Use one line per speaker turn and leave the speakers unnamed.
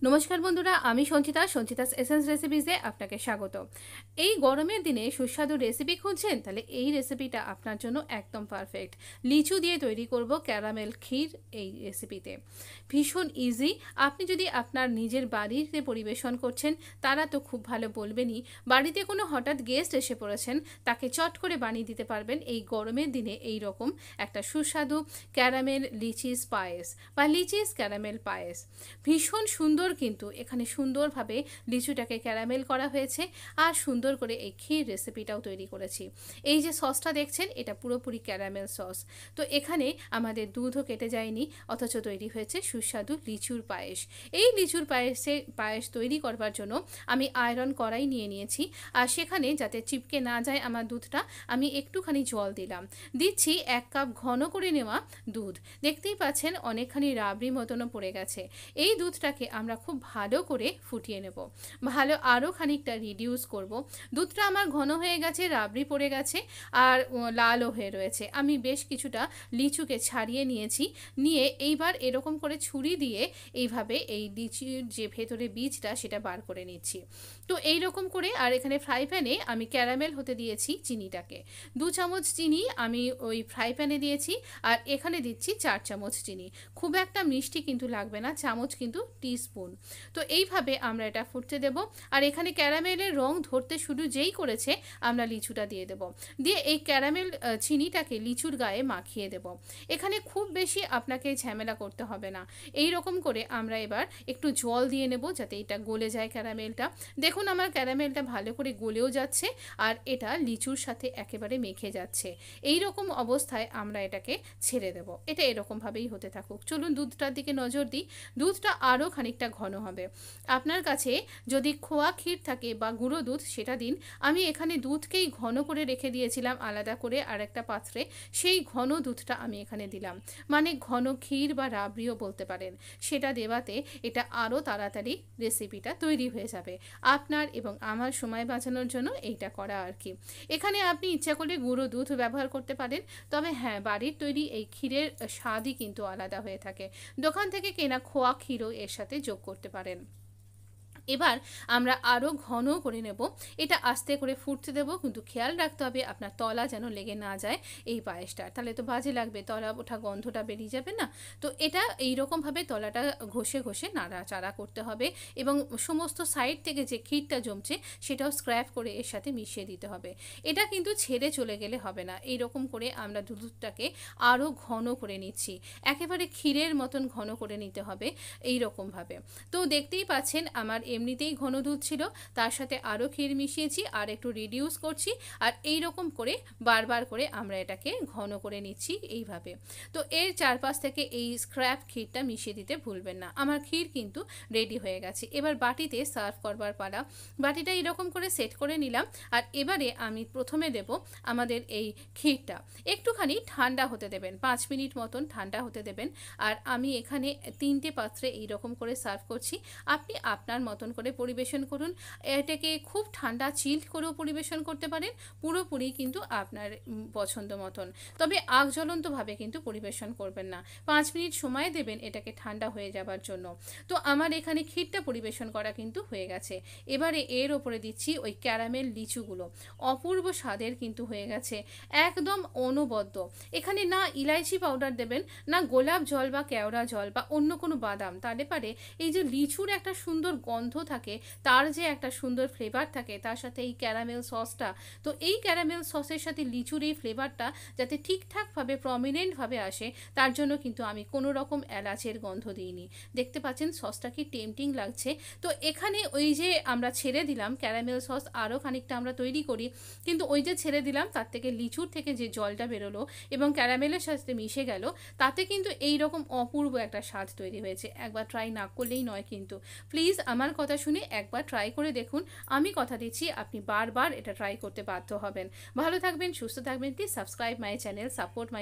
নমস্কার বন্ধুরা, আমি সঞ্চিতাস এসেন্স রেসিপিসে আপনাকে স্বাগত। এই গরমের দিনে সুস্বাদু রেসিপি খুঁজছেন? তাহলে এই রেসিপিটা আপনার জন্য একদম পারফেক্ট। লিচু দিয়ে তৈরি করব ক্যারামেল ক্ষীর। এই রেসিপিতে ভীষণ ইজি। আপনি যদি আপনার নিজের বাড়িতে পরিবেশন করছেন, তারা তো খুব ভালো বলবেনই। বাড়িতে কোনো হঠাৎ গেস্ট এসে পড়েছেন, তাকে চট করে বানিয়ে দিতে পারবেন এই গরমের দিনে এই রকম একটা সুস্বাদু ক্যারামেল লিচিস পায়েস বা লিচিস ক্যারামেল পায়েস। ভীষণ সুন্দর, কিন্তু এখানে সুন্দরভাবে লিচুটাকে ক্যারামেল করা হয়েছে আর সুন্দর করে এই ক্ষীর রেসিপিটাও তৈরি করেছি। এই যে সসটা দেখছেন, এটা পুরোপুরি ক্যারামেল সস। তো এখানে আমাদের দুধও কেটে যায়নি, অথচ তৈরি হয়েছে সুস্বাদু লিচুর পায়েস। এই লিচুর পায়েস তৈরি করবার জন্য আমি আয়রন কড়াই নিয়ে নিয়েছি, আর সেখানে যাতে চিপকে না যায় আমার দুধটা, আমি একটুখানি জল দিচ্ছি 1 কাপ ঘন করে নেওয়া দুধ। দেখতেই পাচ্ছেন অনেকখানি রাবড়ি মতনও পড়ে গেছে। এই দুধটাকে আমরা খুব ভালো করে ফুটিয়ে নেব, ভালো আরও খানিকটা রিডিউস করব। দুধটা আমার ঘন হয়ে গেছে, রাবড়ি পড়ে গেছে আর লালও হয়ে রয়েছে। আমি বেশ কিছুটা লিচুকে ছাড়িয়ে নিয়ে এইবার এরকম করে ছুরি দিয়ে এইভাবে এই লিচুর যে ভেতরে বীজটা সেটা বার করে নিচ্ছি। তো এই রকম করে, আর এখানে ফ্রাই প্যানে আমি ক্যারামেল হতে দিয়েছি চিনিটাকে। 2 চামচ চিনি আমি ওই ফ্রাই প্যানে দিয়েছি, আর এখানে দিচ্ছি 4 চামচ চিনি। খুব একটা মিষ্টি কিন্তু লাগবে না, চামচ কিন্তু টিস্পুন। তো এইভাবে আমরা এটা ফুটতে দেব। আর এখানে ক্যারামেলের রং ধরতে শুরু যেই করেছে, আমরা লিচুটা দিয়ে এই ক্যারামেল চিনিটাকে লিচুর গায়ে মাখিয়ে দেব। এখানে খুব বেশি আপনাকে ঝামেলা করতে হবে না। এই রকম করে আমরা এবার একটু জল দিয়ে নেব, যাতে এটা গলে যায় ক্যারামেলটা। দেখুন আমার ক্যারামেলটা ভালো করে গলেও যাচ্ছে, আর এটা লিচুর সাথে একেবারে মেখে যাচ্ছে। এই রকম অবস্থায় আমরা এটাকে ছেড়ে দেব। এটা এরকমভাবেই হতে থাকুক। চলুন দুধটার দিকে নজর দিই। দুধটা আরও খানিকটা ঘন হবে। আপনার কাছে যদি খোয়া ক্ষীর থাকে বা গুঁড়ো দুধ, সেটা দিন। আমি এখানে দুধকেই ঘন করে রেখে দিয়েছিলাম আলাদা করে আরেকটা পাত্রে, সেই ঘন দুধটা আমি এখানে দিলাম। মানে ঘন ক্ষীর বা রাবড়িও বলতে পারেন। সেটা দেওয়াতে এটা আরও তাড়াতাড়ি রেসিপিটা তৈরি হয়ে যাবে। আপনার এবং আমার সময় বাঁচানোর জন্য এইটা করা আর কি। এখানে আপনি ইচ্ছা করলে গুঁড়ো দুধ ব্যবহার করতে পারেন, তবে হ্যাঁ, বাড়ির তৈরি এই ক্ষীরের স্বাদই কিন্তু আলাদা হয়ে থাকে। দোকান থেকে কেনা খোয়া ক্ষীরও এর সাথে যোগ করতে পারেন। এবার আমরা আরও ঘন করে নেব। এটা আস্তে করে ফুটতে দেব, কিন্তু খেয়াল রাখতে হবে আপনার তলা যেন লেগে না যায় এই পায়েসটা, তাহলে তো বাজে লাগবে, তলা ওঠা গন্ধটা বেরিয়ে যাবে না। তো এটা এইরকমভাবে তলাটা ঘষে ঘষে নাড়াচাড়া করতে হবে, এবং সমস্ত সাইড থেকে যে ক্ষীরটা জমছে সেটাও স্ক্র্যাপ করে এর সাথে মিশিয়ে দিতে হবে। এটা কিন্তু ছেড়ে চলে গেলে হবে না। এই রকম করে আমরা দুধটাকে আরও ঘন করে নিচ্ছি, একেবারে ক্ষীরের মতন ঘন করে নিতে হবে এই রকমভাবে। তো দেখতেই পাচ্ছেন আমার এমনিতেই ঘন দুধ ছিল, তার সাথে আরও ক্ষীর মিশিয়েছি, আর একটু রিডিউস করছি, আর এই রকম করে বারবার করে আমরা এটাকে ঘন করে নিচ্ছি এইভাবে। তো এর চারপাশ থেকে এই স্ক্র্যাপ ক্ষীরটা মিশিয়ে দিতে ভুলবেন না। আমার ক্ষীর কিন্তু রেডি হয়ে গেছে। এবার বাটিতে সার্ভ করবার পালা। বাটিটা এরকম করে সেট করে নিলাম, আর এবারে আমি প্রথমে দেব আমাদের এই ক্ষীরটা। একটুখানি ঠান্ডা হতে দেবেন, 5 মিনিট মতন ঠান্ডা হতে দেবেন। আর আমি এখানে 3টে পাত্রে এইরকম করে সার্ভ করছি। আপনি আপনার মতন করে পরিবেশন করুন। এটাকে খুব ঠান্ডা চিল্ড করেও পরিবেশন করতে পারেন, পুরোপুরি কিন্তু আপনার পছন্দ মতন। তবে আগ জ্বলন্তভাবে কিন্তু পরিবেশন করবেন না। 5 মিনিট সময় দেবেন এটাকে ঠান্ডা হয়ে যাবার জন্য। তো আমার এখানে ক্ষীরটা পরিবেশন করা কিন্তু হয়ে গেছে। এবারে এর ওপরে দিচ্ছি ওই ক্যারামেল লিচুগুলো। অপূর্ব স্বাদের কিন্তু হয়ে গেছে, একদম অনবদ্য। এখানে না ইলাইচি পাউডার দেবেন, না গোলাপ জল বা কেওড়া জল বা অন্য কোনো বাদাম, তাহলে পারে এই যে লিচুর একটা সুন্দর গন্ধ থাকে, তার যে একটা সুন্দর ফ্লেভার থাকে, তার সাথে এই ক্যারামেল সসটা, তো এই ক্যারামেল সসের সাথে লিচুর এই ফ্লেভারটা যাতে ঠিকঠাকভাবে প্রমিনেন্টভাবে আসে, তার জন্য কিন্তু আমি কোনো রকম এলাচের গন্ধ দিইনি। দেখতে পাচ্ছেন সসটা কি টেম্পটিং লাগছে। তো এখানে ওই যে আমরা ছেড়ে দিলাম ক্যারামেল সস, আরও খানিকটা আমরা তৈরি করি, কিন্তু ওই যে ছেড়ে দিলাম তার থেকে লিচুর থেকে যে জলটা বেরোলো এবং ক্যারামেলের সাথে মিশে গেল, তাতে কিন্তু এই রকম অপূর্ব একটা স্বাদ তৈরি হয়েছে। একবার ট্রাই না করলেই নয় কিন্তু। প্লিজ আমার কথা শুনে একবার ট্রাই করে দেখুন। আমি কথা দিচ্ছি আপনি বারবার এটা ট্রাই করতে বাধ্য হবেন। ভালো থাকবেন, সুস্থ থাকবেন। Please subscribe my channel, support my